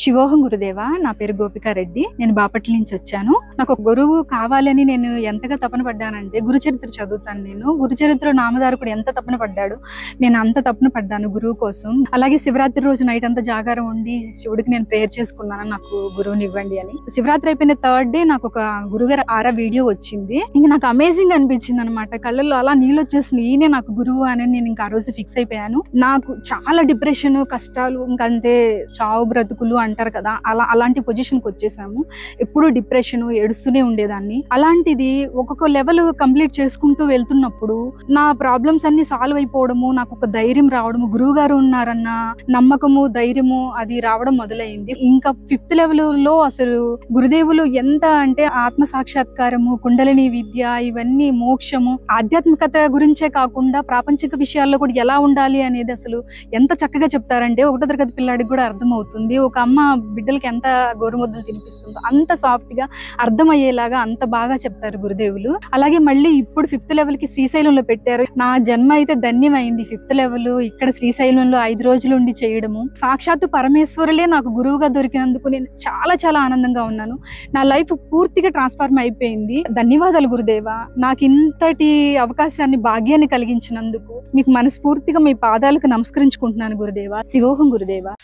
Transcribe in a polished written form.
శివోహం గురుదేవ, నా పేరు గోపికా రెడ్డి. నేను బాపట్ల నుంచి వచ్చాను. నాకు ఒక గురువు కావాలని నేను ఎంతగా తపన పడ్డానంటే, గురుచరిత్ర చదువుతాను. నేను గురుచరిత్ర నామధారకుడు ఎంత తపన పడ్డాడు, నేను అంత తపన పడ్డాను గురువు కోసం. అలాగే శివరాత్రి రోజు నైట్ అంతా జాగారం ఉండి శివుడికి నేను ప్రేయర్ చేసుకున్నాను, నాకు గురువుని ఇవ్వండి అని. శివరాత్రి అయిపోయిన థర్డ్ డే నాకు ఒక గురుగారు ఆరా వీడియో వచ్చింది. ఇంకా నాకు అమేజింగ్ అనిపించింది అనమాట. కళ్ళల్లో అలా నీళ్ళు వచ్చేసింది. ఈయనే నాకు గురువు అని నేను ఇంకా ఆ రోజు ఫిక్స్ అయిపోయాను. నాకు చాలా డిప్రెషన్, కష్టాలు, ఇంకంతే చావు బ్రతుకులు అంటారు కదా, అలాంటి పొజిషన్కి వచ్చేసాము. ఎప్పుడు డిప్రెషన్, ఏడుస్తూనే ఉండేదాన్ని. అలాంటిది ఒక్కొక్క లెవెల్ కంప్లీట్ చేసుకుంటూ వెళ్తున్నప్పుడు నా ప్రాబ్లమ్స్ అన్ని సాల్వ్ అయిపోవడము, నాకు ఒక ధైర్యం రావడము, గురువు గారు ఉన్నారన్న నమ్మకము, ధైర్యము అది రావడం మొదలైంది. ఇంకా 5th లెవెల్లో అసలు గురుదేవులు ఎంత అంటే ఆత్మ సాక్షాత్కారము, కుండలిని విద్య, ఇవన్నీ మోక్షము, ఆధ్యాత్మికత గురించే కాకుండా ప్రాపంచిక విషయాల్లో కూడా ఎలా ఉండాలి అనేది అసలు ఎంత చక్కగా చెప్తారంటే 1వ తరగతి పిల్లాడికి కూడా అర్థమవుతుంది. ఒక అమ్మ బిడ్డలకి ఎంత గోరుముద్దలు తినిపిస్తుందో అంత సాఫ్ట్ గా అర్థమయ్యేలాగా అంత బాగా చెప్తారు గురుదేవులు. అలాగే మళ్ళీ ఇప్పుడు 5th లెవెల్ కి శ్రీశైలంలో పెట్టారు. నా జన్మ అయితే ధన్యమైంది. 5th లెవెల్ ఇక్కడ శ్రీశైలంలో 5 రోజులు ఉండి చేయడము, సాక్షాత్తు పరమేశ్వరులే నాకు గురువుగా దొరికినందుకు నేను చాలా చాలా ఆనందంగా ఉన్నాను. నా లైఫ్ పూర్తిగా ట్రాన్స్ఫార్మ్ అయిపోయింది. ధన్యవాదాలు గురుదేవా, నాకు ఇంతటి అవకాశాన్ని, భాగ్యాన్ని కలిగించినందుకు మీకు మనస్ఫూర్తిగా మీ పాదాలకు నమస్కరించుకుంటున్నాను గురుదేవా. శివోహం గురుదేవా.